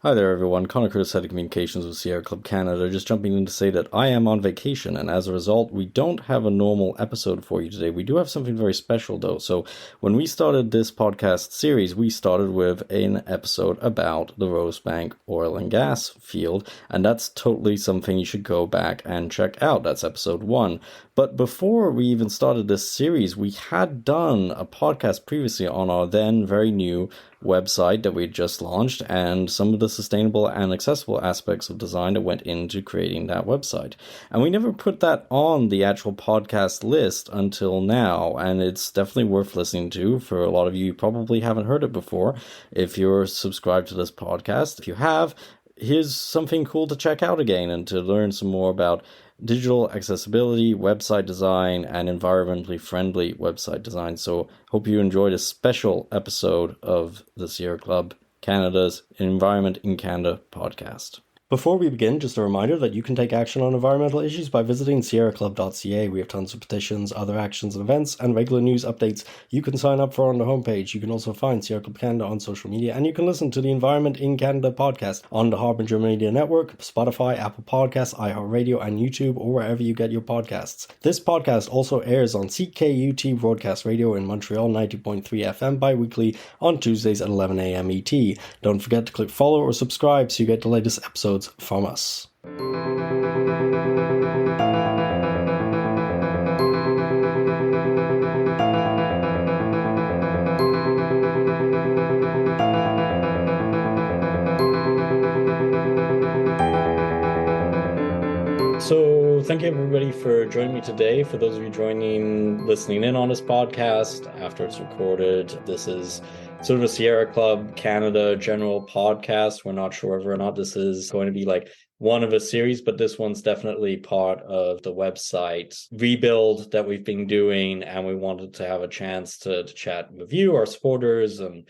Hi there, everyone. Connor Curtis, Head of Communications with Sierra Club Canada. Just jumping in to say that I am on vacation, and as a result, we don't have a normal episode for you today. We do have something very special, though. So, when we started this podcast series, we started with an episode about the Rosebank oil and gas field, and that's totally something you should go back and check out. That's episode 1. But before we even started this series, we had done a podcast previously on our then very new website that we had just launched, and some of the sustainable and accessible aspects of design that went into creating that website. And we never put that on the actual podcast list until now, and it's definitely worth listening to. For a lot of you, you probably haven't heard it before if you're subscribed to this podcast. If you have, here's something cool to check out again and to learn some more about digital accessibility, website design, and environmentally friendly website design. So hope you enjoyed a special episode of the Sierra Club Canada's Environment in Canada podcast. Before we begin, just a reminder that you can take action on environmental issues by visiting sierraclub.ca. We have tons of petitions, other actions and events, and regular news updates you can sign up for on the homepage. You can also find Sierra Club Canada on social media, and you can listen to the Environment in Canada podcast on the Harbinger Media Network, Spotify, Apple Podcasts, iHeartRadio, and YouTube, or wherever you get your podcasts. This podcast also airs on CKUT Broadcast Radio in Montreal 90.3 FM bi-weekly on Tuesdays at 11 a.m. ET. Don't forget to click follow or subscribe so you get the latest episodes from us. So thank you everybody for joining me today. For those of you listening in on this podcast after it's recorded, this is sort of a Sierra Club Canada general podcast. We're not sure whether or not this is going to be like one of a series, but this one's definitely part of the website rebuild that we've been doing, and we wanted to have a chance to chat with you, our supporters, and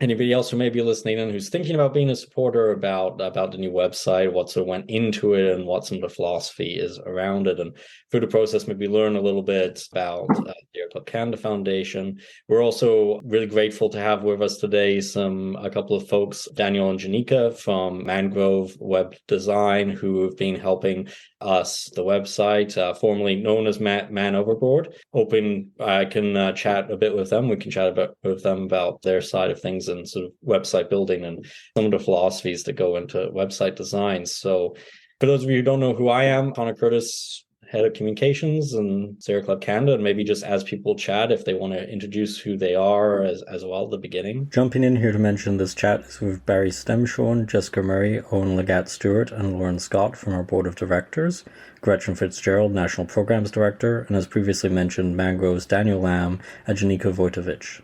anybody else who may be listening in who's thinking about being a supporter about the new website, what sort of went into it and what some of the philosophy is around it. And through the process, maybe learn a little bit about the Sierra Club Canada Foundation. We're also really grateful to have with us today a couple of folks, Daniel and Janika from Mangrove Web Design, who have been helping us, the website, formerly known as Man Overboard. Hoping I can chat a bit with them. We can chat with them about their side of things and sort of website building and some of the philosophies that go into website design. So for those of you who don't know who I am, Connor Curtis, Head of Communications and Sierra Club Canada, and maybe just as people chat, if they want to introduce who they are as well at the beginning. Jumping in here to mention this chat is with Barry Stemshorn, Jessica Murray, Owen Legat Stewart, and Lauren Scott from our board of directors, Gretchen Fitzgerald, National Programs Director, and as previously mentioned, Mangrove's Daniel Lamb and Janika Vojtovic.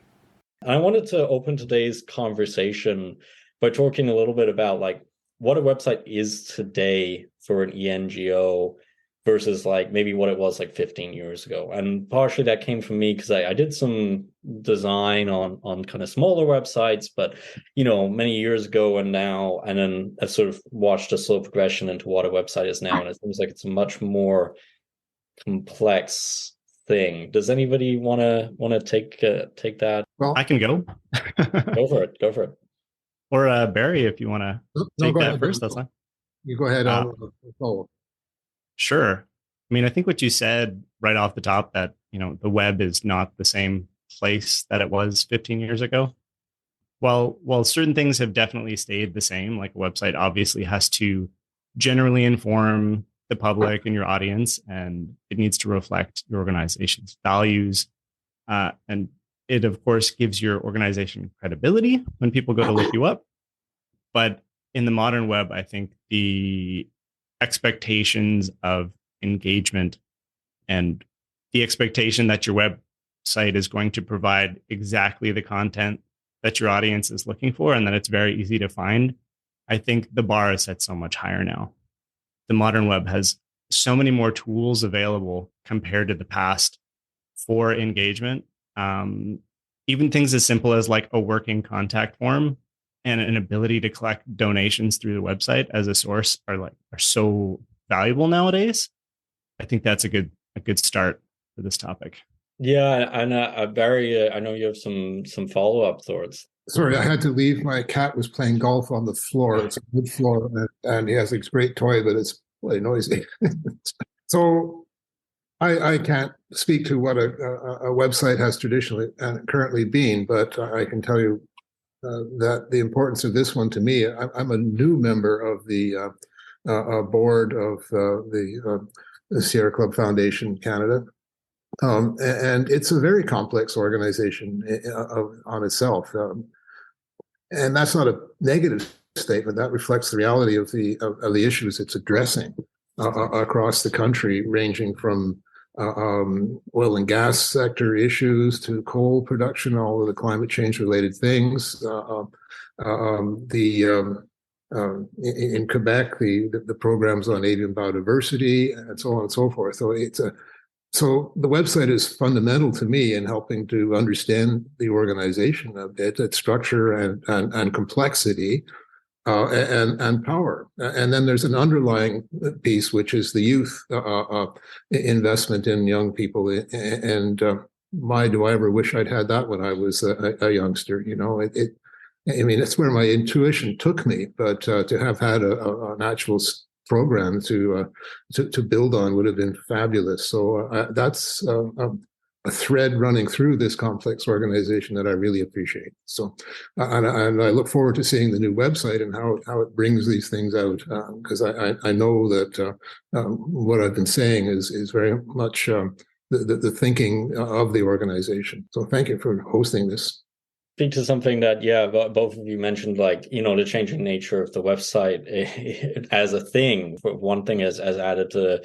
I wanted to open today's conversation by talking a little bit about like what a website is today for an ENGO versus like maybe what it was like 15 years ago. And partially that came from me because I did some design on kind of smaller websites, but many years ago and now, and then I sort of watched a slow progression into what a website is now. And it seems like it's a much more complex thing. Does anybody want to take that? Well, I can go. Go for it. Or Barry, if you want to take that first, that's fine. You go ahead. I'll follow. Sure. I mean, I think what you said right off the top that, the web is not the same place that it was 15 years ago. While certain things have definitely stayed the same, like a website obviously has to generally inform the public and your audience, and it needs to reflect your organization's values. And it, of course, gives your organization credibility when people go to look you up. But in the modern web, I think the expectations of engagement and the expectation that your website is going to provide exactly the content that your audience is looking for and that it's very easy to find, I think the bar is set so much higher now. The modern web has so many more tools available compared to the past for engagement. Even things as simple as like a working contact form and an ability to collect donations through the website as a source are so valuable nowadays. I think that's a good start for this topic. Yeah, and Barry, I know you have some follow-up thoughts. Sorry, I had to leave. My cat was playing golf on the floor. It's a wood floor, and he has this great toy, but it's really noisy. So I can't speak to what a website has traditionally and currently been, but I can tell you that the importance of this one to me. I'm a new member of the board of the Sierra Club Foundation Canada. And it's a very complex organization on itself. And that's not a negative statement. That reflects the reality of the issues it's addressing across the country, ranging from oil and gas sector issues to coal production, all of the climate change related things. In Quebec, the programs on avian biodiversity and so on and so forth. So the website is fundamental to me in helping to understand the organization of it, its structure and complexity, and power. And then there's an underlying piece, which is the youth investment in young people. And my, do I ever wish I'd had that when I was a youngster? You know, I mean, it's where my intuition took me, but to have had an actual program to build on would have been fabulous. So that's a thread running through this complex organization that I really appreciate. So, and I look forward to seeing the new website and how it brings these things out, because I know that what I've been saying is very much the thinking of the organization. So thank you for hosting this. Speak to something that, yeah, both of you mentioned, like, you know, the changing nature of the website as a thing. One thing is as added to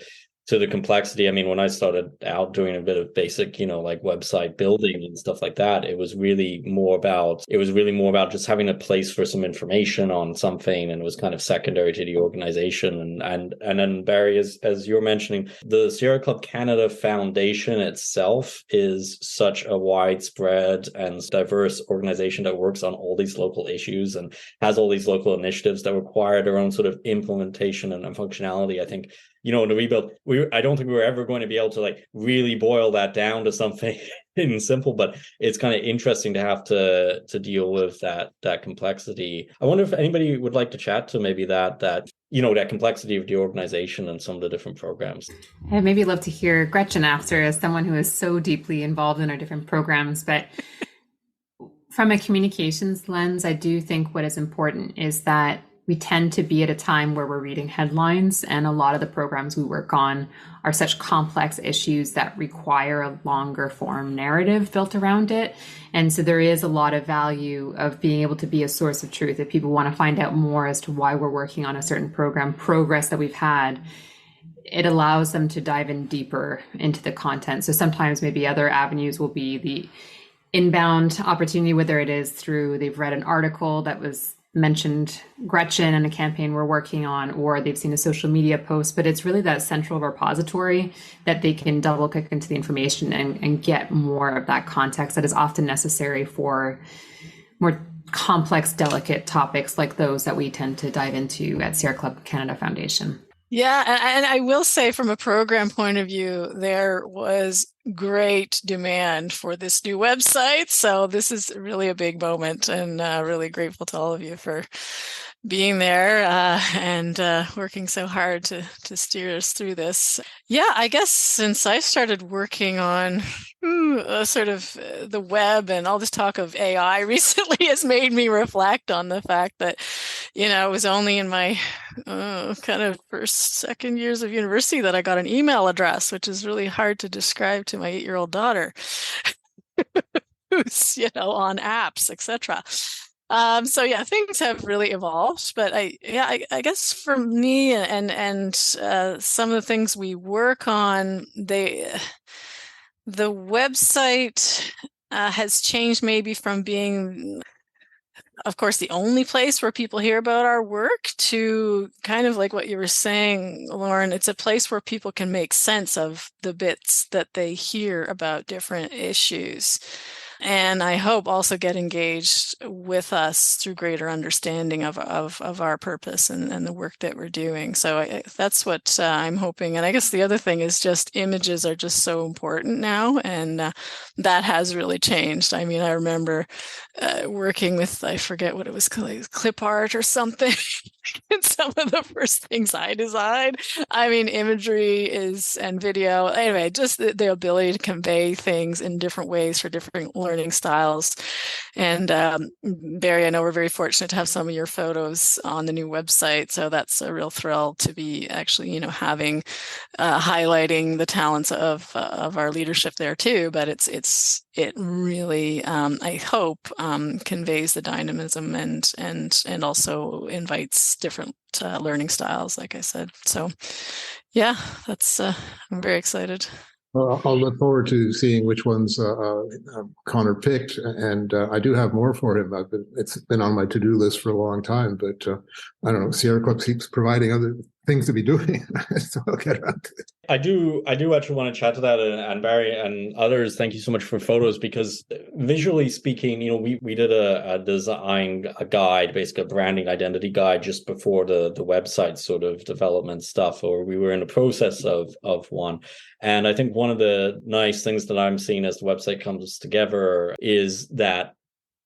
the complexity. I mean, when I started out doing a bit of basic, you know, like website building and stuff like that, it was really more about just having a place for some information on something, and it was kind of secondary to the organization. And then Barry, as you're mentioning, the Sierra Club Canada Foundation itself is such a widespread and diverse organization that works on all these local issues and has all these local initiatives that require their own sort of implementation and functionality. I think, you know, in the rebuild, I don't think we were ever going to be able to like really boil that down to something simple, but it's kind of interesting to have to deal with that complexity. I wonder if anybody would like to chat to maybe that you know, that complexity of the organization and some of the different programs. I'd maybe love to hear Gretchen after, as someone who is so deeply involved in our different programs. But from a communications lens, I do think what is important is that we tend to be at a time where we're reading headlines, and a lot of the programs we work on are such complex issues that require a longer form narrative built around it. And so there is a lot of value of being able to be a source of truth. If people want to find out more as to why we're working on a certain program, progress that we've had, it allows them to dive in deeper into the content. So sometimes maybe other avenues will be the inbound opportunity, whether it is through they've read an article that was mentioned Gretchen and a campaign we're working on, or they've seen a social media post, but it's really that central repository that they can double click into the information and get more of that context that is often necessary for more complex, delicate topics like those that we tend to dive into at Sierra Club Canada Foundation. Yeah, and I will say from a program point of view, there was great demand for this new website. So this is really a big moment, and really grateful to all of you for being there and working so hard to steer us through this. Yeah, I guess since I started working on sort of the web and all this talk of AI recently has made me reflect on the fact that, you know, it was only in my kind of second years of university that I got an email address, which is really hard to describe to my 8-year-old daughter who's, you know, on apps, etc. So yeah, things have really evolved, but I guess for me and some of the things we work on, the website has changed maybe from being, of course, the only place where people hear about our work to kind of like what you were saying, Lauren, it's a place where people can make sense of the bits that they hear about different issues. and I hope also get engaged with us through greater understanding of our purpose and the work that we're doing. So that's what I'm hoping. And I guess the other thing is just images are just so important now, and that has really changed. I mean, I remember working with, I forget what it was called, clip art or something. And some of the first things I designed. I mean, imagery and video. Anyway, just the ability to convey things in different ways for different learning styles. And Barry, I know we're very fortunate to have some of your photos on the new website. So that's a real thrill to be actually, having highlighting the talents of our leadership there too. But it really, I hope, conveys the dynamism and also invites different learning styles, like I said. So, yeah, that's I'm very excited. Well, I'll look forward to seeing which ones Connor picked, and I do have more for him. It's been on my to-do list for a long time, but I don't know. Sierra Club keeps providing other things to be doing, so I'll get around to it. I do actually want to chat to that, and Barry and others, thank you so much for photos, because visually speaking, we did a design guide, basically a branding identity guide, just before the website sort of development stuff, or we were in the process of one. And I think one of the nice things that I'm seeing as the website comes together is that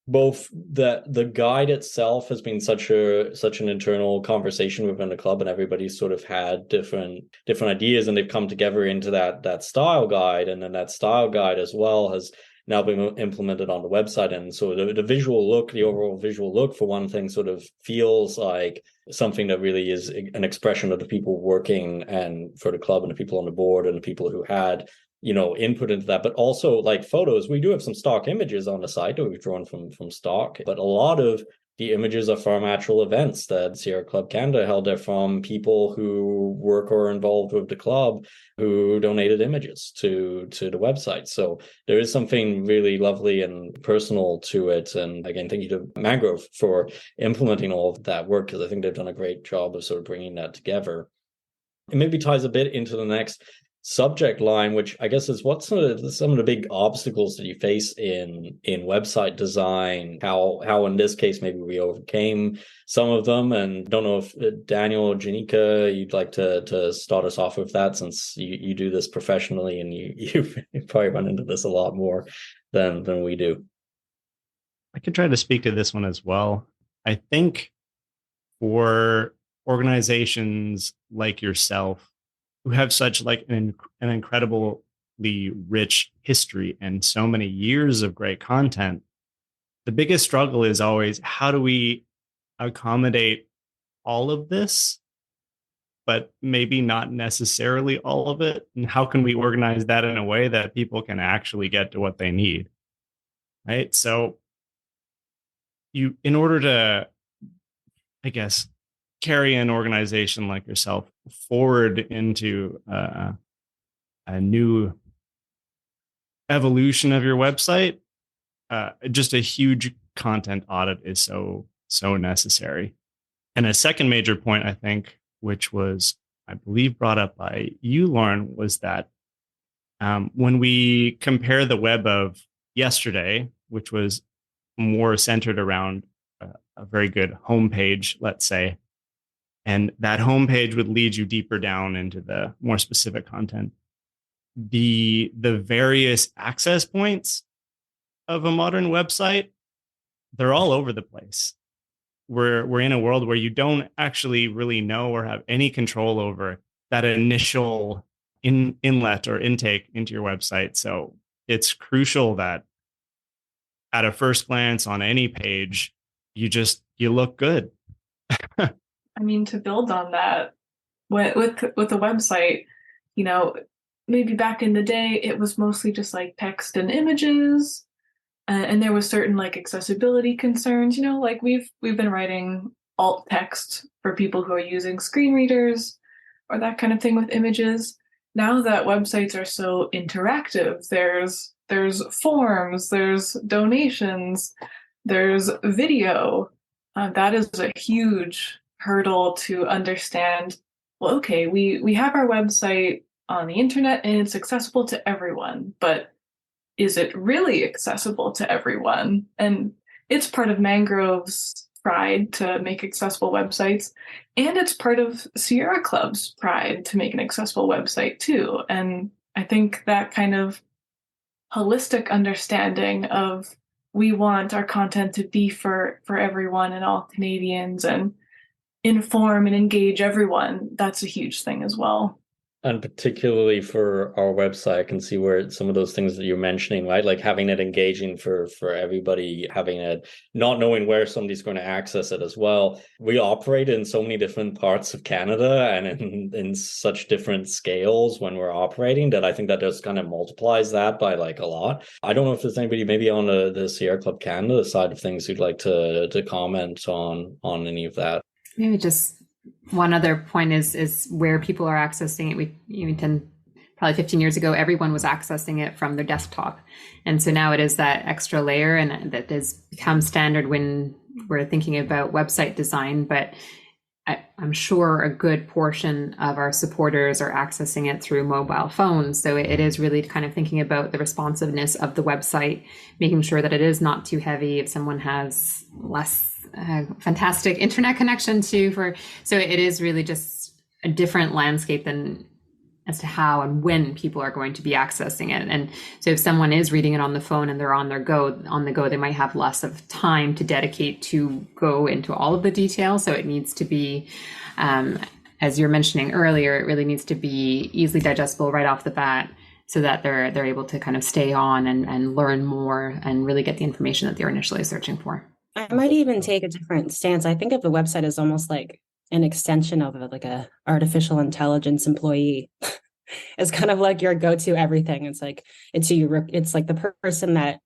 both the guide itself has been such an internal conversation within the club, and everybody's sort of had different ideas, and they've come together into that style guide, and then that style guide as well has now been implemented on the website. And so the visual look, the overall visual look, for one thing, sort of feels like something that really is an expression of the people working and for the club, and the people on the board, and the people who had input into that. But also, like photos, we do have some stock images on the site that we've drawn from stock, but a lot of the images are from actual events that Sierra Club Canada held. They're from people who work or are involved with the club who donated images to the website. So there is something really lovely and personal to it. And again, thank you to Mangrove for implementing all of that work, because I think they've done a great job of sort of bringing that together. It maybe ties a bit into the next subject line, which I guess is what some of the big obstacles that you face in website design, how in this case maybe we overcame some of them. And don't know if Daniel or Janika, you'd like to start us off with that, since you do this professionally, and you probably run into this a lot more than we do. I could try to speak to this one as well. I think for organizations like yourself, who have such like an incredibly rich history and so many years of great content, the biggest struggle is always, how do we accommodate all of this, but maybe not necessarily all of it? And how can we organize that in a way that people can actually get to what they need? Right. So in order to, I guess, carry an organization like yourself forward into a new evolution of your website, just a huge content audit is so necessary. And a second major point, I think, which was, I believe, brought up by you, Lauren, was that when we compare the web of yesterday, which was more centered around a very good homepage, let's say, and that homepage would lead you deeper down into the more specific content, the various access points of a modern website, they're all over the place. We're in a world where you don't actually really know or have any control over that initial inlet or intake into your website. So it's crucial that at a first glance on any page, you look good. I mean, to build on that, with the website, maybe back in the day, it was mostly just like text and images, and there was certain like accessibility concerns. Like we've been writing alt text for people who are using screen readers or that kind of thing with images. Now that websites are so interactive, there's forms, there's donations, there's video. That is a huge hurdle to understand. Well, okay, we have our website on the internet and it's accessible to everyone, but is it really accessible to everyone? And it's part of Mangrove's pride to make accessible websites, and it's part of Sierra Club's pride to make an accessible website too. And I think that kind of holistic understanding of we want our content to be for everyone and all Canadians and inform and engage everyone, that's a huge thing as well. And particularly for our website, I can see where some of those things that you're mentioning, right? Like having it engaging for everybody, having it, not knowing where somebody's going to access it as well. We operate in so many different parts of Canada and in such different scales when we're operating that I think that just kind of multiplies that by like a lot. I don't know if there's anybody maybe on the Sierra Club Canada side of things who'd like to comment on any of that. Maybe just one other point is where people are accessing it. We tend, probably 15 years ago, everyone was accessing it from their desktop. And so now it is that extra layer, and that has become standard when we're thinking about website design. But I'm sure a good portion of our supporters are accessing it through mobile phones. So it is really kind of thinking about the responsiveness of the website, making sure that it is not too heavy if someone has less fantastic internet connection so it is really just a different landscape than as to how and when people are going to be accessing it. And so if someone is reading it on the phone and they're on the go, they might have less of time to dedicate to go into all of the details. So it needs to be, as you're mentioning earlier, it really needs to be easily digestible right off the bat, so that they're able to kind of stay on and learn more and really get the information that they're initially searching for. I might even take a different stance. I think of the website as almost like an extension of like a artificial intelligence employee. It's kind of like your go-to everything. It's like it's like the person that,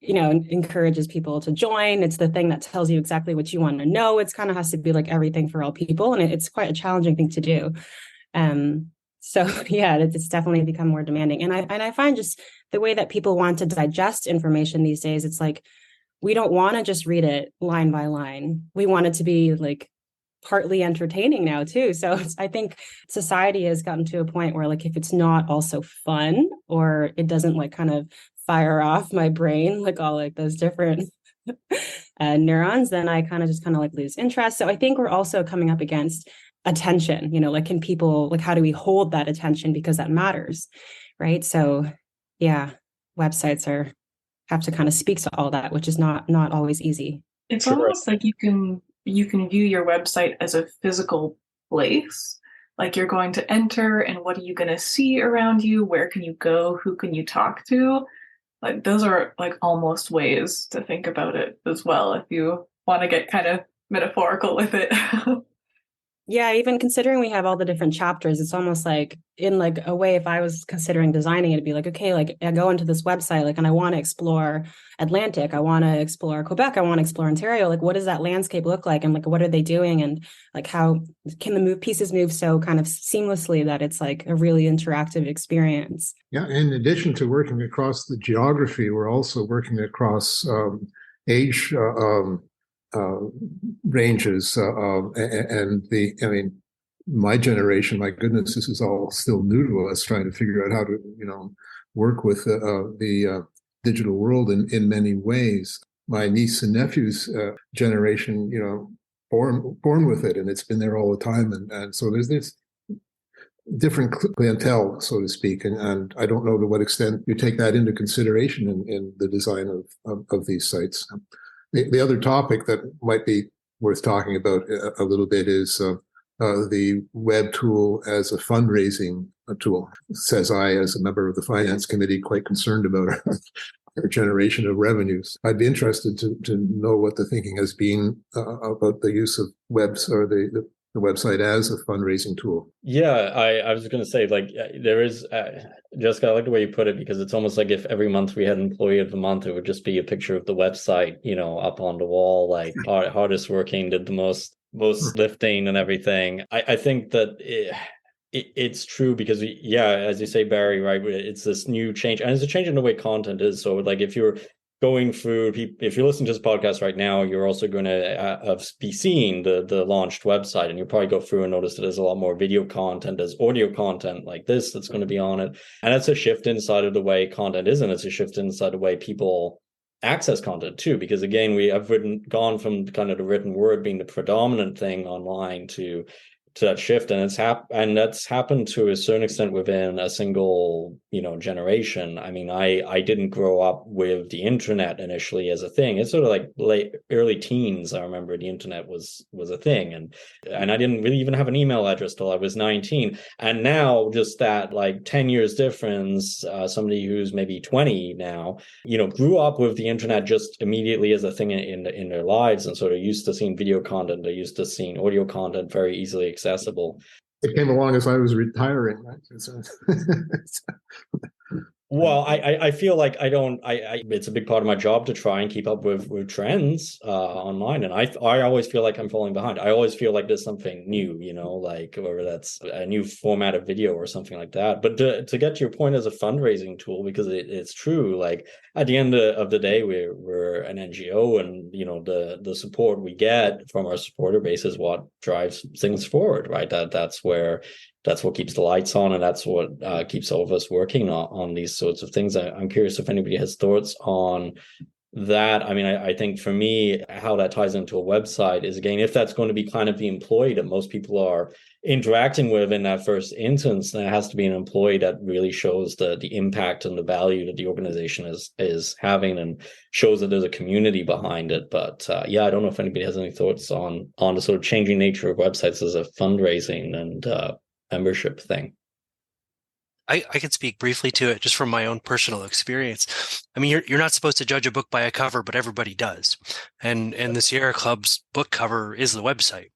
you know, encourages people to join. It's the thing that tells you exactly what you want to know. It's kind of has to be like everything for all people, and it's quite a challenging thing to do. So yeah, it's definitely become more demanding. And I find just the way that people want to digest information these days, it's like, we don't want to just read it line by line. We want it to be like partly entertaining now too. So I think society has gotten to a point where like, if it's not also fun, or it doesn't like kind of fire off my brain, like all like those different neurons, then I kind of like lose interest. So I think we're also coming up against attention, you know, like can people, like how do we hold that attention, because that matters, right? So yeah, websites have to kind of speak to all that, which is not always easy. It's almost like you can view your website as a physical place. Like you're going to enter, and what are you going to see around you? Where can you go? Who can you talk to? Like those are like almost ways to think about it as well, if you want to get kind of metaphorical with it. Yeah, even considering we have all the different chapters, it's almost like in like a way, if I was considering designing it, it'd be like, okay, like I go into this website, like, and I want to explore Atlantic, I want to explore Quebec, I want to explore Ontario. Like, what does that landscape look like? And like, what are they doing? And like, how can the pieces move so kind of seamlessly that it's like a really interactive experience? Yeah, in addition to working across the geography, we're also working across age ranges, and my generation, my goodness, this is all still new to us, trying to figure out how to, work with the digital world in many ways. My niece and nephew's generation, born with it, and it's been there all the time, and so there's this different clientele, so to speak, and I don't know to what extent you take that into consideration in the design of these sites. The other topic that might be worth talking about a little bit is the web tool as a fundraising tool. Says I, as a member of the finance committee, quite concerned about our generation of revenues. I'd be interested to know what the thinking has been about the use of webs or the website as a fundraising tool. Yeah, I was going to say, like, there is, Jessica, I like the way you put it, because it's almost like if every month we had Employee of the Month, it would just be a picture of the website, up on the wall, like hardest working, did the most lifting and everything. I think that it's true, because as you say, Barry, right, it's this new change, and it's a change in the way content is. So like if you're going through, if you're listening to this podcast right now, you're also going to be seeing the launched website, and you'll probably go through and notice that there's a lot more video content, there's audio content like this that's going to be on it. And that's a shift inside of the way content is, and it's a shift inside the way people access content too, because again, we have gone from kind of the written word being the predominant thing online to that shift, and that's happened to a certain extent within a single generation. I mean, I didn't grow up with the internet initially as a thing. It's sort of like early teens. I remember the internet was a thing, and I didn't really even have an email address till I was 19. And now, just that like 10 years difference, somebody who's maybe 20 now, grew up with the internet just immediately as a thing in their lives, and sort of used to seeing video content, they're used to seeing audio content very easily accessible. It came along as I was retiring, right? Well, I feel like it's a big part of my job to try and keep up with trends online, and I always feel like I'm falling behind. I always feel like there's something new, like whether that's a new format of video or something like that. But to get to your point as a fundraising tool, because it's true, like at the end of the day, we're an NGO, and the support we get from our supporter base is what drives things forward, right? That's what keeps the lights on, and that's what keeps all of us working on these sorts of things. I'm curious if anybody has thoughts on that. I mean, I think for me, how that ties into a website is, again, if that's going to be kind of the employee that most people are interacting with in that first instance, then it has to be an employee that really shows the impact and the value that the organization is having, and shows that there's a community behind it. But I don't know if anybody has any thoughts on the sort of changing nature of websites as a fundraising and membership thing. I can speak briefly to it just from my own personal experience. I mean, you're not supposed to judge a book by a cover, but everybody does. And the Sierra Club's book cover is the website.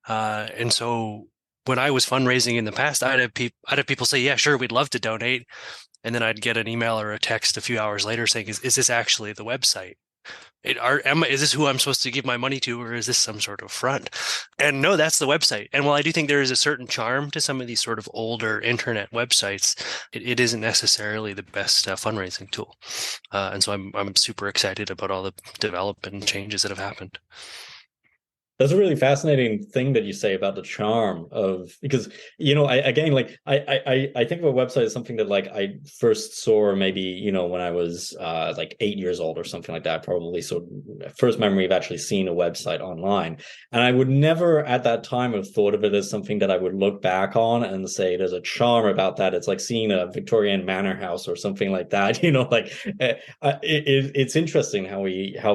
And so when I was fundraising in the past, I'd have people say, yeah, sure, we'd love to donate. And then I'd get an email or a text a few hours later saying, is this actually the website? Is this who I'm supposed to give my money to, or is this some sort of front? And no, that's the website. And while I do think there is a certain charm to some of these sort of older internet websites, it isn't necessarily the best fundraising tool. And so I'm super excited about all the development and changes that have happened. That's a really fascinating thing that you say about the charm of, because, I think of a website as something that like I first saw maybe, when I was like 8 years old or something like that, probably. So first memory of actually seeing a website online. And I would never at that time have thought of it as something that I would look back on and say, there's a charm about that. It's like seeing a Victorian manor house or something like that, it's interesting how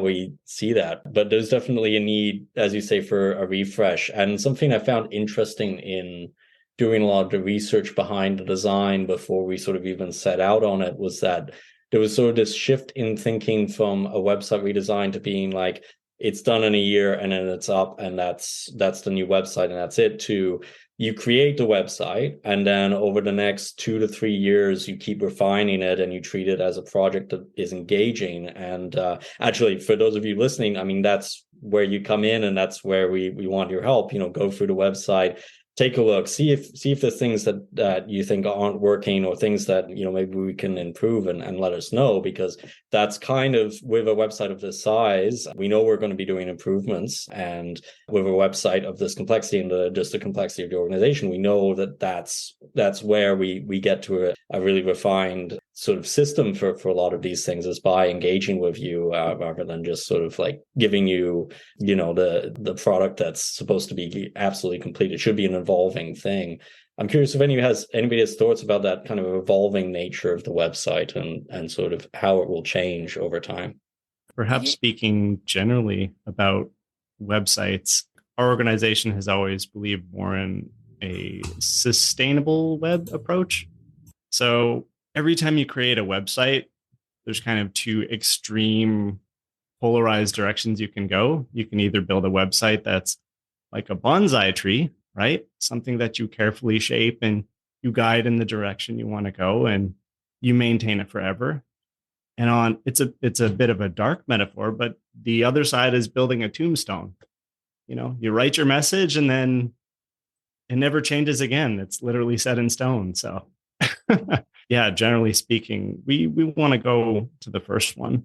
we see that. But there's definitely a need, as you say, for a refresh. And something I found interesting in doing a lot of the research behind the design before we sort of even set out on it was that there was sort of this shift in thinking from a website redesign to being like, it's done in a year and then it's up and that's the new website and that's it, to you create the website and then over the next 2 to 3 years you keep refining it and you treat it as a project that is engaging. And actually, for those of you listening, I mean, that's where you come in, and that's where we want your help. Go through the website, take a look, see if there's things that you think aren't working, or things that maybe we can improve, and let us know, because that's kind of, with a website of this size, we know we're going to be doing improvements, and with a website of this complexity and just the complexity of the organization, we know that's where we get to a really refined sort of system for a lot of these things, is by engaging with you rather than just sort of like giving you the product that's supposed to be absolutely complete. It should be an evolving thing. I'm curious if anybody has thoughts about that kind of evolving nature of the website and sort of how it will change over time. Perhaps speaking generally about websites, our organization has always believed more in a sustainable web approach. So every time you create a website, there's kind of two extreme polarized directions you can go. You can either build a website that's like a bonsai tree, right? Something that you carefully shape and you guide in the direction you want to go and you maintain it forever. And it's a bit of a dark metaphor, but the other side is building a tombstone. You write your message and then it never changes again. It's literally set in stone. So yeah, generally speaking, we want to go to the first one.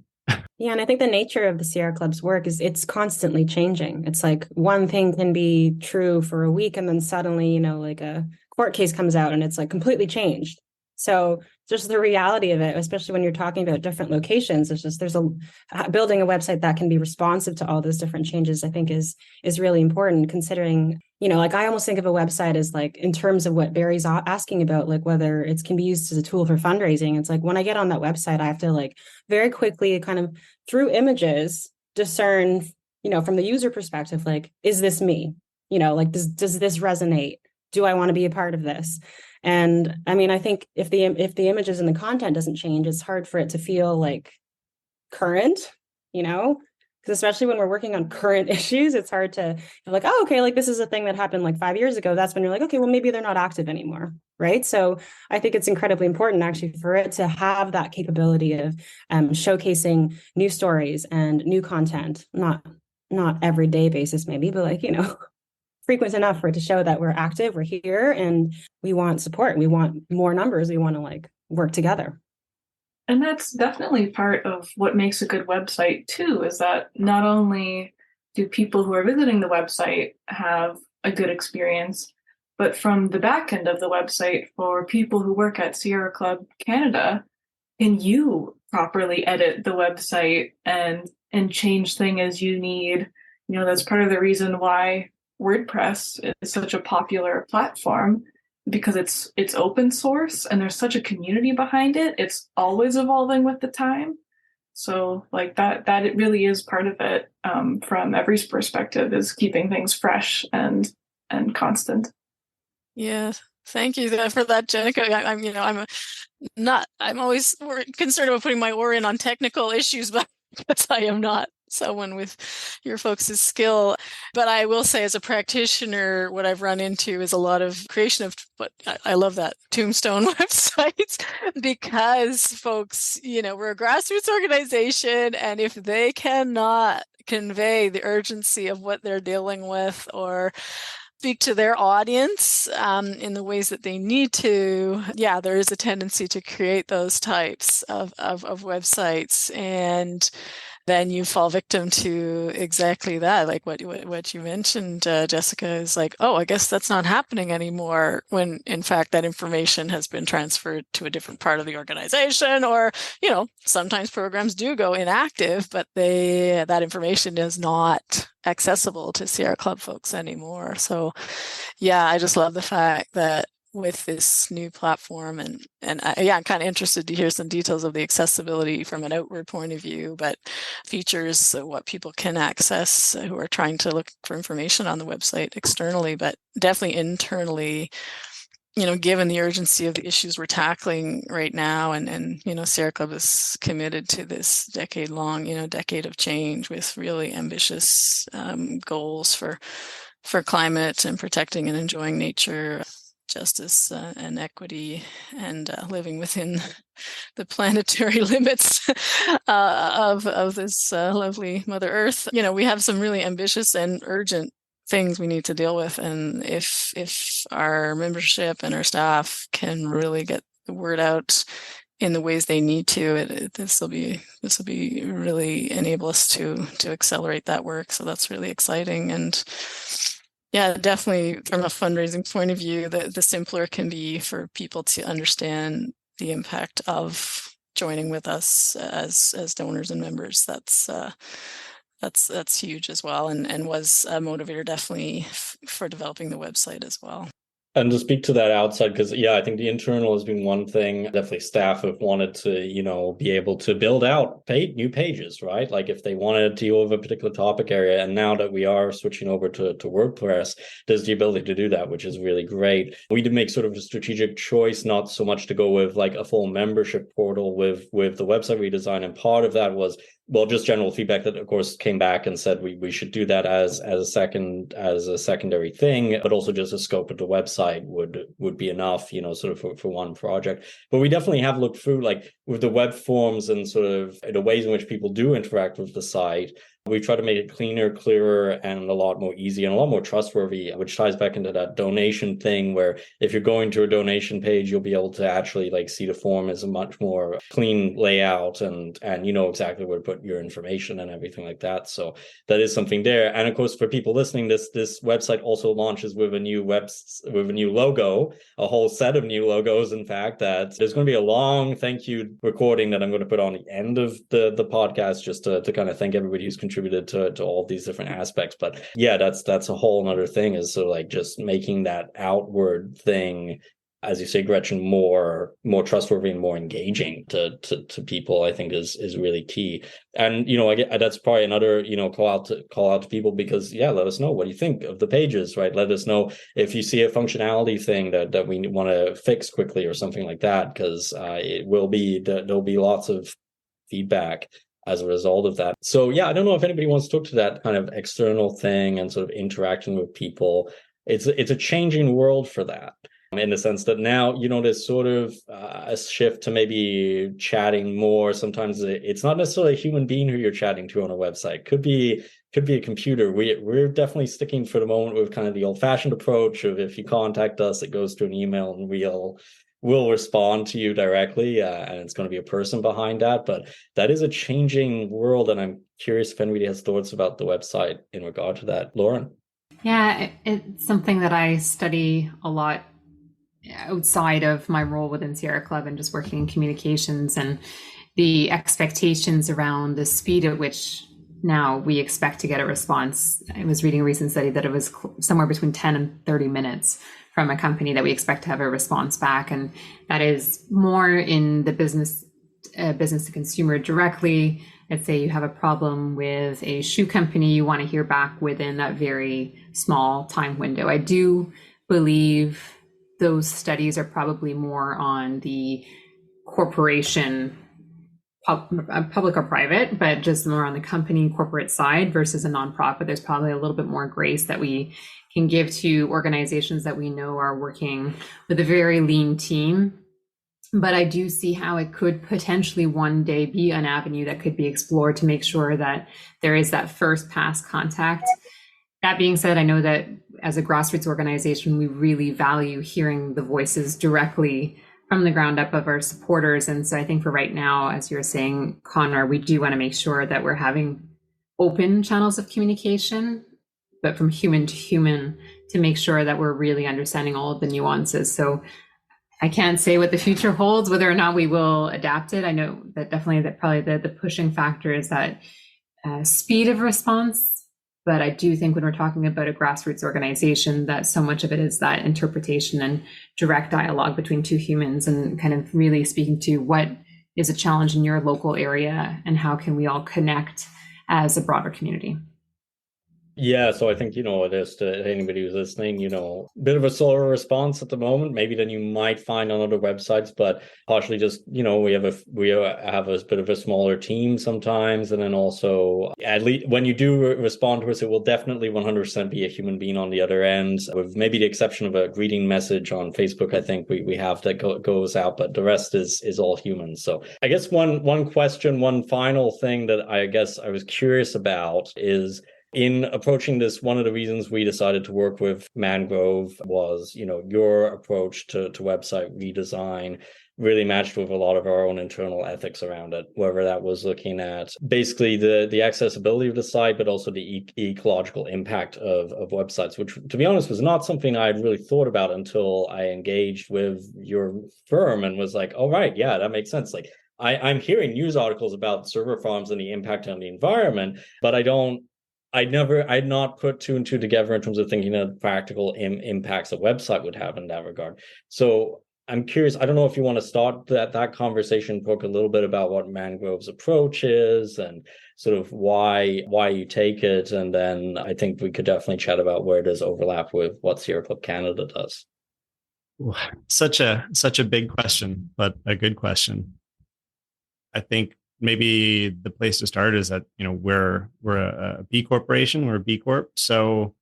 Yeah, and I think the nature of the Sierra Club's work is it's constantly changing. It's like one thing can be true for a week and then suddenly, like a court case comes out and it's like completely changed. So just the reality of it, especially when you're talking about different locations, it's just building a website that can be responsive to all those different changes, I think is really important, considering, like I almost think of a website as like, in terms of what Barry's asking about, like whether it can be used as a tool for fundraising. It's like when I get on that website, I have to like very quickly kind of through images discern, from the user perspective, like, is this me? Like, does this resonate? Do I want to be a part of this? And I mean, I think if the images and the content doesn't change, it's hard for it to feel like current, because especially when we're working on current issues, it's hard to feel like, oh, okay, like this is a thing that happened like 5 years ago. That's when you're like, okay, well, maybe they're not active anymore, right? So I think it's incredibly important actually for it to have that capability of showcasing new stories and new content, not everyday basis maybe, but like, frequent enough for it to show that we're active, we're here, and we want support. We want more numbers. We want to like work together. And that's definitely part of what makes a good website too, is that not only do people who are visiting the website have a good experience, but from the back end of the website, for people who work at Sierra Club Canada, can you properly edit the website and change things as you need? That's part of the reason why WordPress is such a popular platform, because it's open source and there's such a community behind it. It's always evolving with the time. So like that it really is part of it, from every perspective, is keeping things fresh and constant. Yeah, thank you for that, Jenica. I'm always concerned about putting my oar in on technical issues, but I am not someone with your folks' skill. But I will say, as a practitioner, what I've run into is a lot of creation of, but I love that, tombstone websites, because folks, we're a grassroots organization, and if they cannot convey the urgency of what they're dealing with or speak to their audience in the ways that they need to, there is a tendency to create those types of websites, and then you fall victim to exactly that, like what you mentioned, Jessica, is like, oh, I guess that's not happening anymore, when in fact that information has been transferred to a different part of the organization, or sometimes programs do go inactive, but that information is not accessible to Sierra Club folks anymore. So I just love the fact that with this new platform, and I'm kind of interested to hear some details of the accessibility from an outward point of view, but features what people can access who are trying to look for information on the website externally, but definitely internally, given the urgency of the issues we're tackling right now, and Sierra Club is committed to this decade of change with really ambitious goals for climate and protecting and enjoying nature, justice and equity, and living within the planetary limits of this lovely Mother Earth. We have some really ambitious and urgent things we need to deal with, and if our membership and our staff can really get the word out in the ways they need to, this will be really enable us to accelerate that work. So that's really exciting. And definitely from a fundraising point of view, the simpler it can be for people to understand the impact of joining with us as donors and members. That's huge as well, and was a motivator definitely for developing the website as well. And to speak to that outside, because I think the internal has been one thing. Definitely staff have wanted to, be able to build out new pages, right? Like if they want to deal with a particular topic area, and now that we are switching over to WordPress, there's the ability to do that, which is really great. We did make sort of a strategic choice, not so much to go with like a full membership portal with the website redesign, and part of that was, well, just general feedback that, of course, came back and said we should do that as a secondary thing, but also just the scope of the website would be enough, sort of for one project. But we definitely have looked through, like with the web forms and sort of the ways in which people do interact with the site. We try to make it cleaner, clearer, and a lot more easy and a lot more trustworthy, which ties back into that donation thing where if you're going to a donation page, you'll be able to actually like see the form as a much more clean layout and you know exactly where to put your information and everything like that. So that is something there. And of course, for people listening, this website also launches with a new logo, a whole set of new logos. In fact, that there's going to be a long thank you recording that I'm going to put on the end of the podcast just to kind of thank everybody who's contributed to all of these different aspects. But yeah, that's a whole another thing, is so like just making that outward thing, as you say, Gretchen, more trustworthy and more engaging to people, I think is really key. And you know, that's probably another, you know, call out to people, because yeah, let us know what you think of the pages, right? Let us know if you see a functionality thing that we want to fix quickly or something like that, because there'll be lots of feedback as a result of that. So yeah, I don't know if anybody wants to talk to that kind of external thing and sort of interacting with people. It's a changing world for that, in the sense that now, you know, there's sort of a shift to maybe chatting more. Sometimes it's not necessarily a human being who you're chatting to on a website. Could be a computer. We're definitely sticking for the moment with kind of the old-fashioned approach of, if you contact us, it goes to an email and we'll respond to you directly, and it's going to be a person behind that. But that is a changing world, and I'm curious if anybody has thoughts about the website in regard to that. Lauren? Yeah, it's something that I study a lot outside of my role within Sierra Club and just working in communications, and the expectations around the speed at which now we expect to get a response. I was reading a recent study that it was somewhere between 10 and 30 minutes from a company that we expect to have a response back. And that is more in the business to consumer directly. Let's say you have a problem with a shoe company, you want to hear back within that very small time window. I do believe those studies are probably more on the corporation, public or private, but just more on the company corporate side versus a nonprofit. There's probably a little bit more grace that we can give to organizations that we know are working with a very lean team. But I do see how it could potentially one day be an avenue that could be explored to make sure that there is that first pass contact. That being said, I know that as a grassroots organization, we really value hearing the voices directly from the ground up of our supporters. And so I think for right now, as you're saying, Connor, we do want to make sure that we're having open channels of communication, but from human to human, to make sure that we're really understanding all of the nuances. So I can't say what the future holds, whether or not we will adapt it. I know that definitely that probably the pushing factor is that speed of response. But I do think when we're talking about a grassroots organization, that so much of it is that interpretation and direct dialogue between two humans, and kind of really speaking to what is a challenge in your local area and how can we all connect as a broader community. Yeah, so I think, you know, just anybody who's listening, you know, a bit of a slower response at the moment, maybe than you might find on other websites, but partially just, you know, we have a bit of a smaller team sometimes, and then also, at least when you do respond to us, it will definitely 100% be a human being on the other end, with maybe the exception of a greeting message on Facebook. I think we have that goes out, but the rest is all humans. So I guess one question, one final thing that I guess I was curious about is, in approaching this, one of the reasons we decided to work with Mangrove was, you know, your approach to website redesign really matched with a lot of our own internal ethics around it, whether that was looking at basically the accessibility of the site, but also the ecological impact of websites, which, to be honest, was not something I had really thought about until I engaged with your firm and was like, oh, right, yeah, that makes sense. Like, I'm hearing news articles about server farms and the impact on the environment, but I'd not put two and two together in terms of thinking of practical impacts a website would have in that regard. So I'm curious, I don't know if you want to start that conversation, talk a little bit about what Mangrove's approach is and sort of why you take it. And then I think we could definitely chat about where it does overlap with what Sierra Club Canada does. Such a big question, but a good question. I think maybe the place to start is that, you know, we're a B corporation, we're a B Corp. So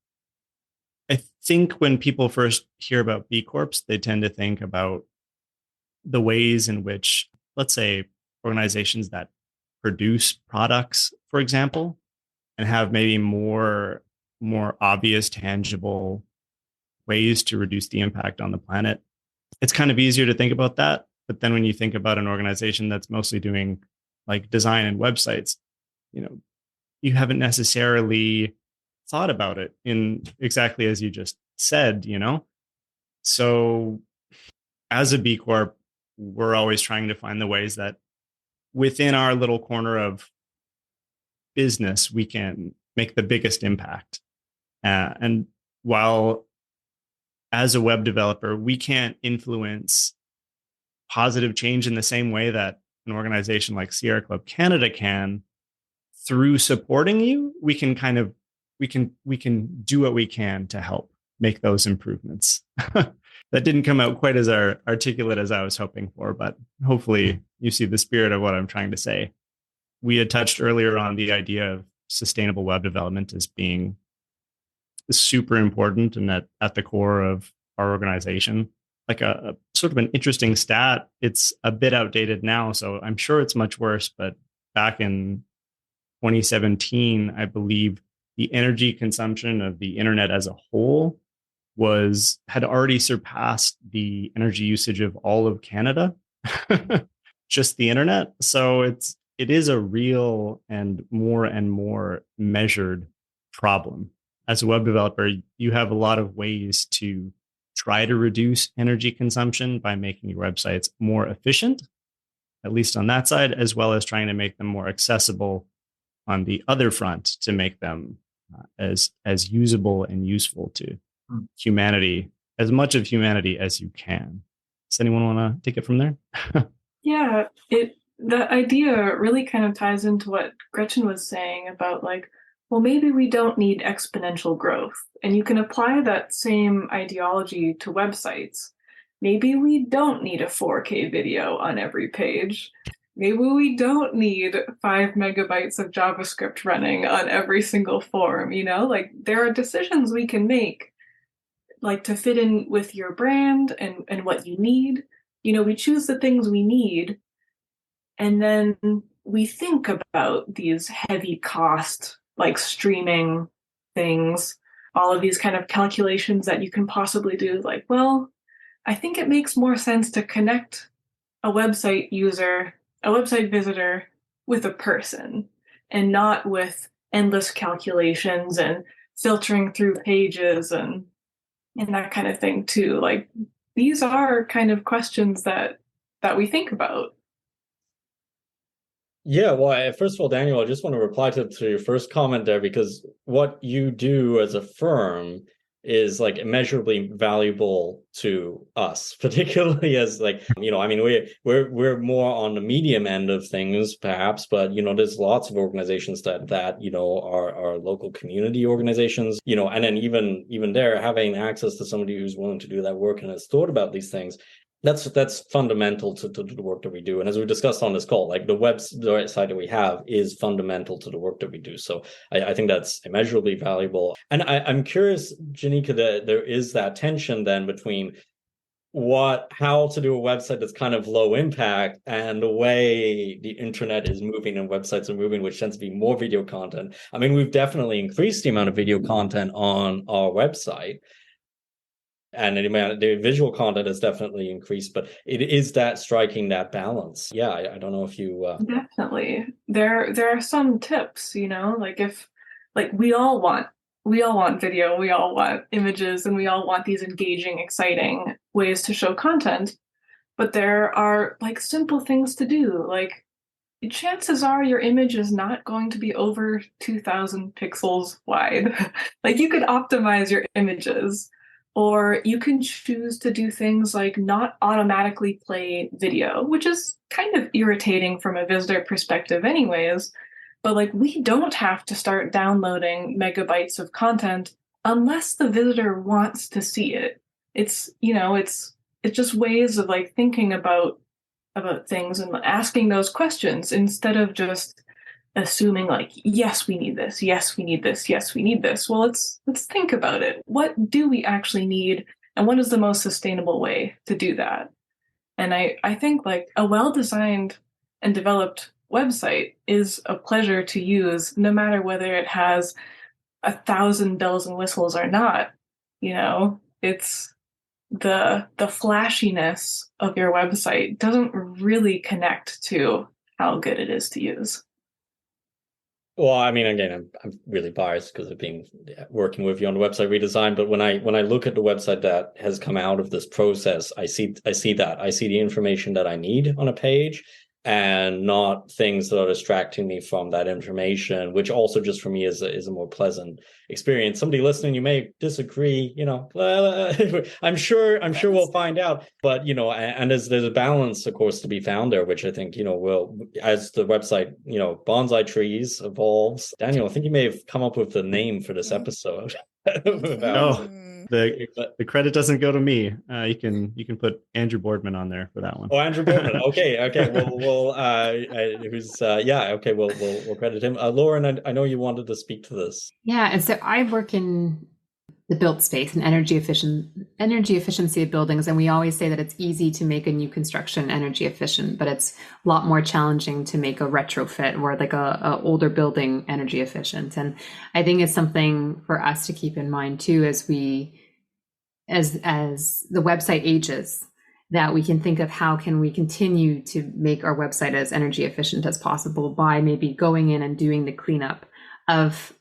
I think when people first hear about B Corps, they tend to think about the ways in which, let's say, organizations that produce products, for example, and have maybe more obvious, tangible ways to reduce the impact on the planet. It's kind of easier to think about that. But then when you think about an organization that's mostly doing like design and websites, you haven't necessarily thought about it in exactly as you just said, So as a B Corp, we're always trying to find the ways that within our little corner of business, we can make the biggest impact. And while as a web developer, we can't influence positive change in the same way that an organization like Sierra Club Canada can, through supporting you, we can do what we can to help make those improvements. That didn't come out quite as articulate as I was hoping for, but hopefully you see the spirit of what I'm trying to say. We had touched earlier on the idea of sustainable web development as being super important and at the core of our organization. Like a sort of an interesting stat. It's a bit outdated now, so I'm sure it's much worse, but back in 2017, I believe the energy consumption of the internet as a whole had already surpassed the energy usage of all of Canada, just the internet. So it is a real and more measured problem. As a web developer, you have a lot of ways to try to reduce energy consumption by making your websites more efficient, at least on that side, as well as trying to make them more accessible on the other front to make them as usable and useful to humanity, as much of humanity as you can. Does anyone want to take it from there? Yeah, the idea really kind of ties into what Gretchen was saying about well, maybe we don't need exponential growth. And you can apply that same ideology to websites. Maybe we don't need a 4K video on every page. Maybe we don't need 5 megabytes of JavaScript running on every single form, there are decisions we can make, to fit in with your brand and what you need. We choose the things we need, and then we think about these heavy cost, streaming things, all of these kind of calculations that you can possibly do. Well, I think it makes more sense to connect a website user, a website visitor, with a person and not with endless calculations and filtering through pages and that kind of thing too. These are kind of questions that we think about. Yeah, well, first of all, Daniel, I just want to reply to your first comment there, because what you do as a firm is immeasurably valuable to us, particularly as we're more on the medium end of things perhaps, but there's lots of organizations that are local community organizations, and then even there, having access to somebody who's willing to do that work and has thought about these things, that's fundamental to the work that we do. And as we discussed on this call, the website that we have is fundamental to the work that we do. So I think that's immeasurably valuable. And I'm curious, Janika, that there is that tension then between how to do a website that's kind of low impact and the way the internet is moving and websites are moving, which tends to be more video content. I mean, we've definitely increased the amount of video content on our website, and the visual content has definitely increased, but it is that striking that balance. Yeah, I don't know if you definitely there are some tips, if we all want video, we all want images, and we all want these engaging, exciting ways to show content, but there are simple things to do. Chances are your image is not going to be over 2,000 pixels wide. You could optimize your images. Or you can choose to do things like not automatically play video, which is kind of irritating from a visitor perspective anyways. But we don't have to start downloading megabytes of content unless the visitor wants to see it. It's just ways of thinking about things and asking those questions instead of just assuming yes, we need this, yes, we need this, yes, we need this. Well, let's think about it. What do we actually need, and what is the most sustainable way to do that? And I think a well-designed and developed website is a pleasure to use, no matter whether it has 1,000 bells and whistles or not. It's the flashiness of your website doesn't really connect to how good it is to use. Well, I mean, again, I'm really biased because of being working with you on the website redesign. But when I look at the website that has come out of this process, I see the information that I need on a page, and not things that are distracting me from that information, which also just for me is a more pleasant experience. Somebody listening, you may disagree, I'm sure we'll find out. But, and there's a balance, of course, to be found there, which I think, will, as the website, Bonsai Trees evolves. Daniel, I think you may have come up with the name for this episode. The credit doesn't go to me. You can put Andrew Boardman on there for that one. Oh, Andrew Boardman. Okay. We'll we'll credit him. Lauren, I know you wanted to speak to this. Yeah, and so I work in the built space and energy efficiency of buildings, and we always say that it's easy to make a new construction energy efficient, but it's a lot more challenging to make a retrofit or like a older building energy efficient. And I think it's something for us to keep in mind too, as the website ages, that we can think of how can we continue to make our website as energy efficient as possible by maybe going in and doing the cleanup of,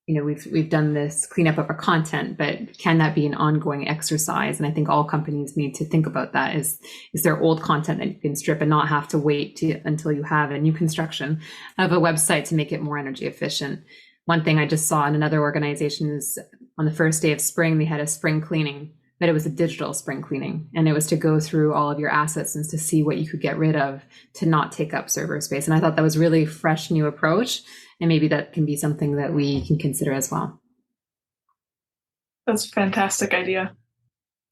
we've done this cleanup of our content, but can that be an ongoing exercise? And I think all companies need to think about that. Is there old content that you can strip and not have to wait until you have a new construction of a website to make it more energy efficient? One thing I just saw in another organization is on the first day of spring, they had a spring cleaning, but it was a digital spring cleaning. And it was to go through all of your assets and to see what you could get rid of to not take up server space. And I thought that was really fresh, new approach. And maybe that can be something that we can consider as well. That's a fantastic idea.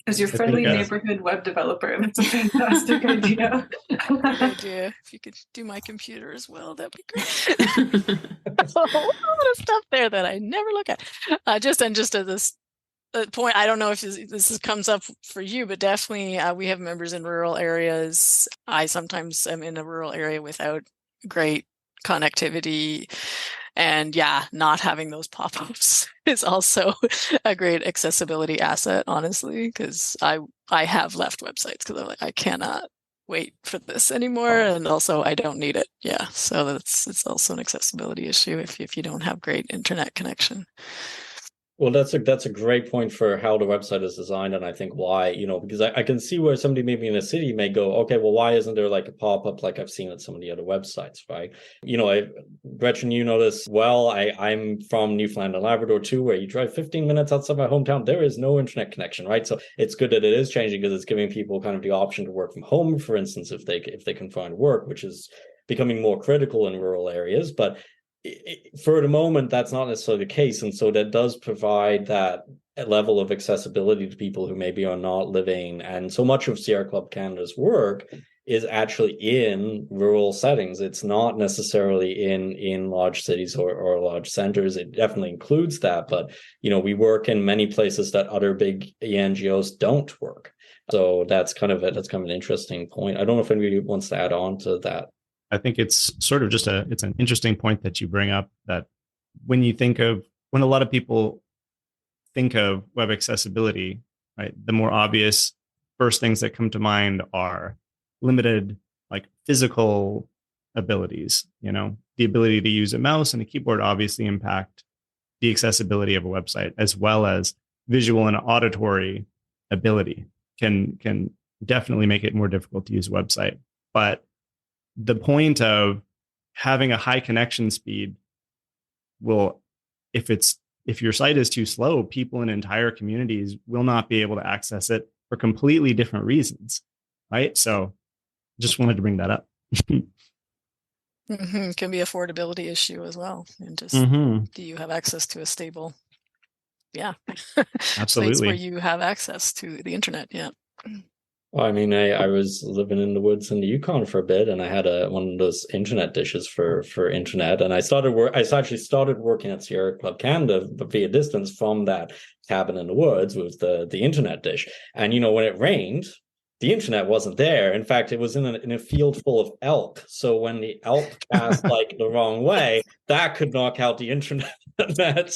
As your friendly neighborhood web developer, that's a fantastic idea. Good idea. If you could do my computer as well, that'd be great. A lot of stuff there that I never look at. Just at this point, I don't know if this comes up for you, but definitely we have members in rural areas. I sometimes am in a rural area without great connectivity, and not having those pop-ups is also a great accessibility asset, honestly, because I have left websites because I'm like, I cannot wait for this anymore, and also I don't need it. So it's also an accessibility issue if you don't have great internet connection. Well, that's a great point for how the website is designed, and I think why, because I can see where somebody maybe in a city may go, okay, well, why isn't there like a pop-up like I've seen at some of the other websites, right? Gretchen, you know this well. I'm from Newfoundland and Labrador too, where you drive 15 minutes outside my hometown, there is no internet connection, right? So it's good that it is changing because it's giving people kind of the option to work from home, for instance, if they can find work, which is becoming more critical in rural areas, but for the moment, that's not necessarily the case. And so that does provide that level of accessibility to people who maybe are not living. And so much of Sierra Club Canada's work is actually in rural settings. It's not necessarily in large cities or large centers. It definitely includes that. But, we work in many places that other big NGOs don't work. So that's kind of an interesting point. I don't know if anybody wants to add on to that. I think it's sort of it's an interesting point that you bring up, that when a lot of people think of web accessibility, right, the more obvious first things that come to mind are limited, like physical abilities. The ability to use a mouse and a keyboard obviously impact the accessibility of a website, as well as visual and auditory ability can definitely make it more difficult to use a website. But the point of having a high connection speed will, if your site is too slow, people in entire communities will not be able to access it for completely different reasons, right? So just wanted to bring that up. Mm-hmm. Can be affordability issue as well. And just, do you have access to a stable, absolutely, place where you have access to the internet? Yeah. Well, I mean, I was living in the woods in the Yukon for a bit, and I had one of those internet dishes for internet. And I actually started working at Sierra Club Canada via distance from that cabin in the woods with the internet dish. And when it rained, the internet wasn't there. In fact, it was in a field full of elk. So when the elk passed like the wrong way, that could knock out the internet.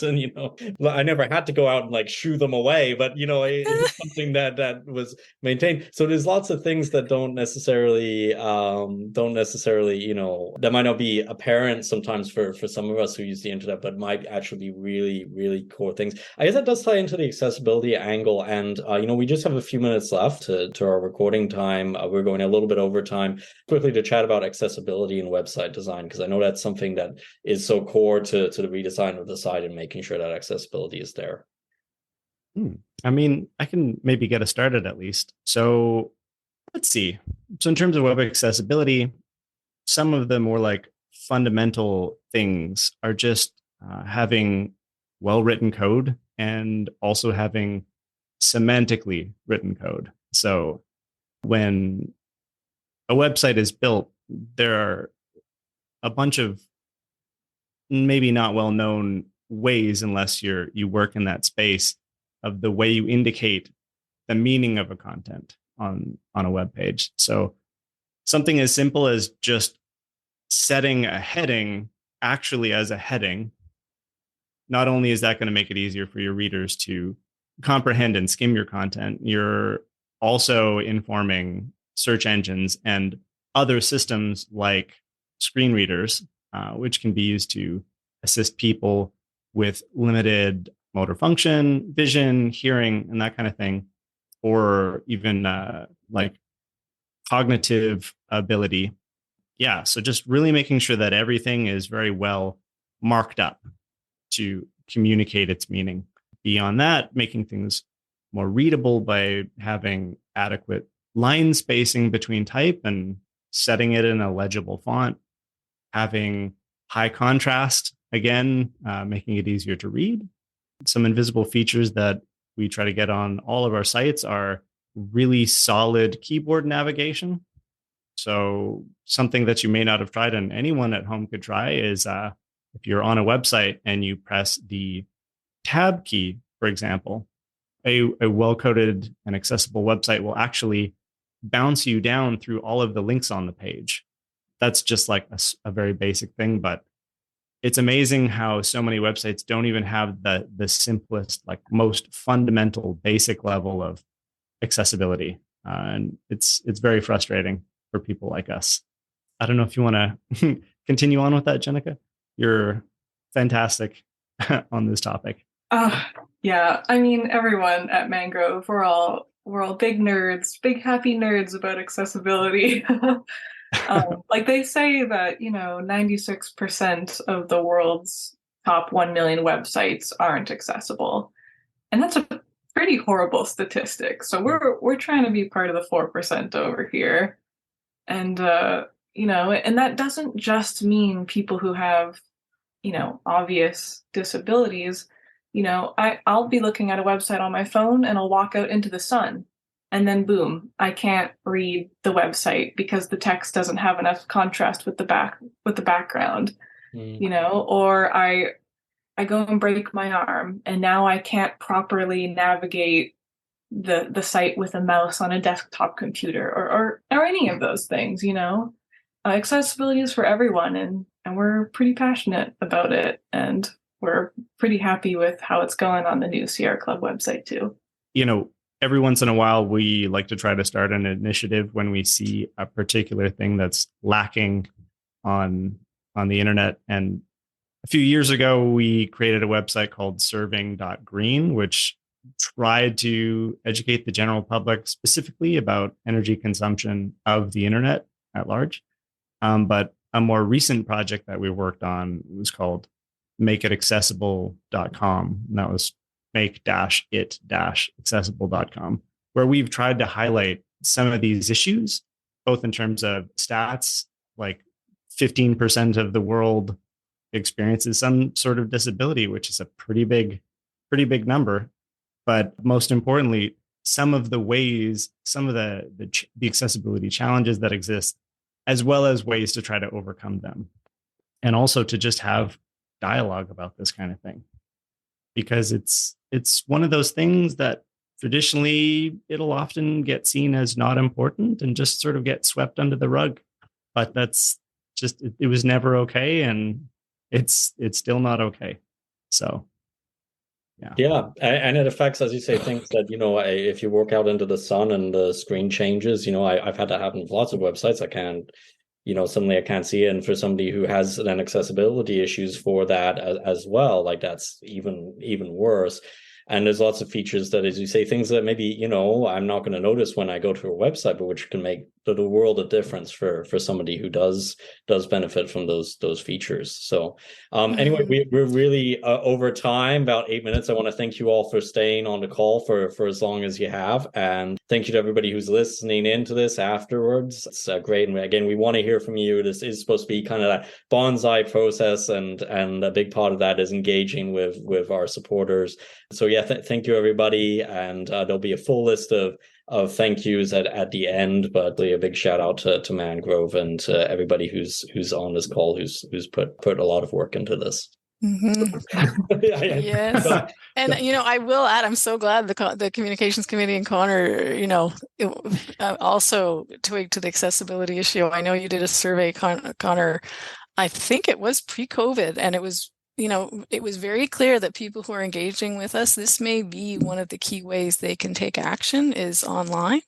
And you know, I never had to go out and like shoo them away, but you know, it's something that was maintained. So there's lots of things that don't necessarily, you know, that might not be apparent sometimes for some of us who use the internet, but might actually be really, really core things. I guess that does tie into the accessibility angle. And you know, we just have a few minutes left to our recording time. We're going a little bit over time. Quickly to chat about accessibility and website design, because I know that's something that is so core to the redesign of the site and making sure that accessibility is there. I mean, I can maybe get us started at least. So let's see. So in terms of web accessibility, some of the more like fundamental things are just having well-written code and also having semantically written code. So when a website is built, there are a bunch of maybe not well-known ways, unless you work in that space, of the way you indicate the meaning of a content on a web page. So something as simple as just setting a heading actually as a heading, not only is that going to make it easier for your readers to comprehend and skim your content, you're also informing search engines and other systems like screen readers, which can be used to assist people with limited motor function, vision, hearing, and that kind of thing, or even like cognitive ability. Yeah, so just really making sure that everything is very well marked up to communicate its meaning. Beyond that, making things more readable by having adequate line spacing between type and setting it in a legible font, having high contrast, again, making it easier to read. Some invisible features that we try to get on all of our sites are really solid keyboard navigation. So something that you may not have tried and anyone at home could try is if you're on a website and you press the tab key, for example, a well-coded and accessible website will actually bounce you down through all of the links on the page. That's just like a very basic thing, but it's amazing how so many websites don't even have the simplest, like most fundamental, basic level of accessibility, and it's very frustrating for people like us. I don't know if you want to continue on with that, Jenica. You're fantastic on this topic. Yeah, I mean, everyone at Mangrove, we're all big nerds, big happy nerds about accessibility. Like they say that, you know, 96% of the world's top 1 million websites aren't accessible. And that's a pretty horrible statistic. So we're trying to be part of the 4% over here. And you know, and that doesn't just mean people who have, you know, obvious disabilities. You know, I'll be looking at a website on my phone and I'll walk out into the sun. And then boom, I can't read the website because the text doesn't have enough contrast with the background. You know, or I go and break my arm and now I can't properly navigate the site with a mouse on a desktop computer or any of those things, you know. Accessibility is for everyone, and we're pretty passionate about it, and we're pretty happy with how it's going on the new Sierra Club website too. You know, every once in a while, we like to try to start an initiative when we see a particular thing that's lacking on the internet. And a few years ago, we created a website called serving.green, which tried to educate the general public specifically about energy consumption of the internet at large. But a more recent project that we worked on was called makeitaccessible.com. And that was make-it-accessible.com, where we've tried to highlight some of these issues, both in terms of stats, like 15% of the world experiences some sort of disability, which is a pretty big number. But most importantly, some of the ways, some of the accessibility challenges that exist, as well as ways to try to overcome them. And also to just have dialogue about this kind of thing. Because it's one of those things that traditionally it'll often get seen as not important and just sort of get swept under the rug. But that's just, it was never okay, and it's still not okay. So yeah, and it affects, as you say, things that, if you work out into the sun and the screen changes, I've had that happen with lots of websites. I can't, suddenly I can't see it. And for somebody who has then accessibility issues for that as well, like that's even worse. And there's lots of features that, as you say, things that maybe, I'm not going to notice when I go to a website, but which can make the world of difference for somebody who does benefit from those features. So anyway, we're really over time, about 8 minutes. I want to thank you all for staying on the call for as long as you have. And thank you to everybody who's listening into this afterwards. It's great. And again, we want to hear from you. This is supposed to be kind of that bonsai process, and a big part of that is engaging with our supporters. So yeah, thank you, everybody. And there'll be a full list of thank yous at the end, but a big shout out to Mangrove and to everybody who's on this call, who's put a lot of work into this. Yes. And I will add, I'm so glad the communications committee and Connor, also twigged to the accessibility issue. I know you did a survey, Connor, I think it was pre-COVID, and it was very clear that people who are engaging with us, this may be one of the key ways they can take action is online.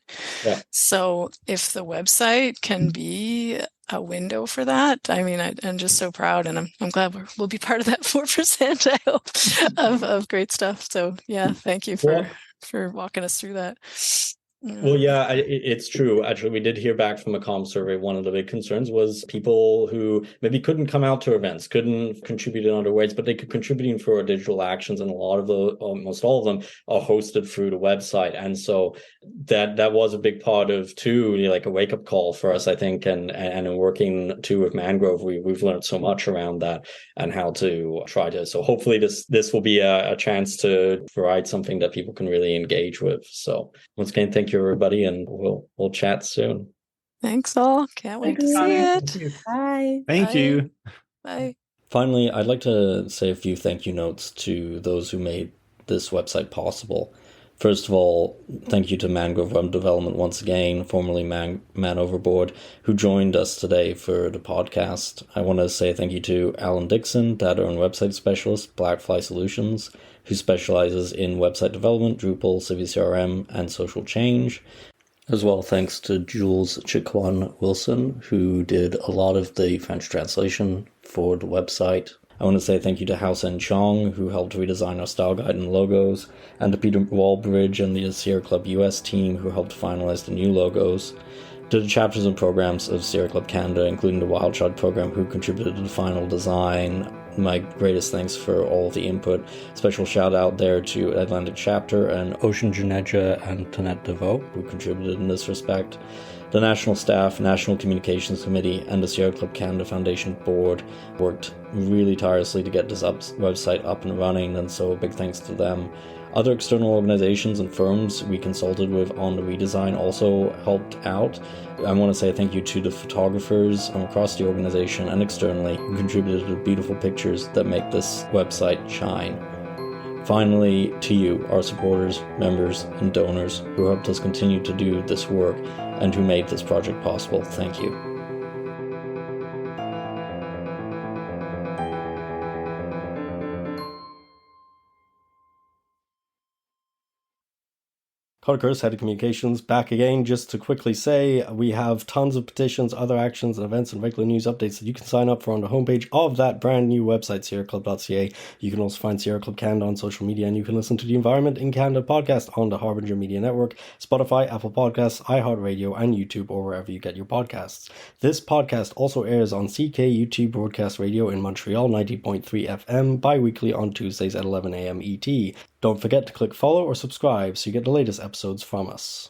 Yeah. So if the website can be a window for that, I mean, I'm just so proud, and I'm glad we'll be part of that 4%, I hope, of great stuff. So yeah, thank you for walking us through that. Well, yeah, it's true. Actually, we did hear back from a comm survey. One of the big concerns was people who maybe couldn't come out to events, couldn't contribute in other ways, but they could contribute for digital actions. And almost all of them are hosted through the website. And so that was a big part of too, like a wake up call for us, I think. And in working too with Mangrove, we've learned so much around that and how to try to. So hopefully this will be a chance to provide something that people can really engage with. So once again, thank you, everybody, and we'll chat soon. Thanks all. Can't wait to see it. Bye. Thank you. Bye. Finally, I'd like to say a few thank you notes to those who made this website possible. First of all, thank you to Mangrove Web Development once again, formerly Man Overboard, who joined us today for the podcast. I want to say thank you to Alan Dixon, Data and Website Specialist, Blackfly Solutions, who specializes in website development, Drupal, Civi CRM, and social change. As well, thanks to Jules Chiquan Wilson, who did a lot of the French translation for the website. I want to say thank you to Hao Sen Chong, who helped redesign our style guide and logos, and to Peter Walbridge and the Sierra Club US team, who helped finalize the new logos. To the chapters and programs of Sierra Club Canada, including the Wildchild program, who contributed to the final design. My greatest thanks for all of the input. Special shout out there to Atlantic Chapter and Ocean Juneja and Tonette DeVoe, who contributed in this respect. The national staff, National Communications Committee, and the Sierra Club Canada Foundation Board worked really tirelessly to get this website up and running, and so a big thanks to them. Other external organizations and firms we consulted with on the redesign also helped out. I want to say thank you to the photographers from across the organization and externally who contributed to the beautiful pictures that make this website shine. Finally, to you, our supporters, members, and donors who helped us continue to do this work and who made this project possible. Thank you. Connor Curtis, Head of Communications, back again. Just to quickly say, we have tons of petitions, other actions, and events, and regular news updates that you can sign up for on the homepage of that brand new website, sierraclub.ca. You can also find Sierra Club Canada on social media, and you can listen to the Environment in Canada podcast on the Harbinger Media Network, Spotify, Apple Podcasts, iHeartRadio, and YouTube, or wherever you get your podcasts. This podcast also airs on CKUT Broadcast Radio in Montreal, 90.3 FM, bi-weekly on Tuesdays at 11 a.m. ET. Don't forget to click follow or subscribe so you get the latest episodes from us.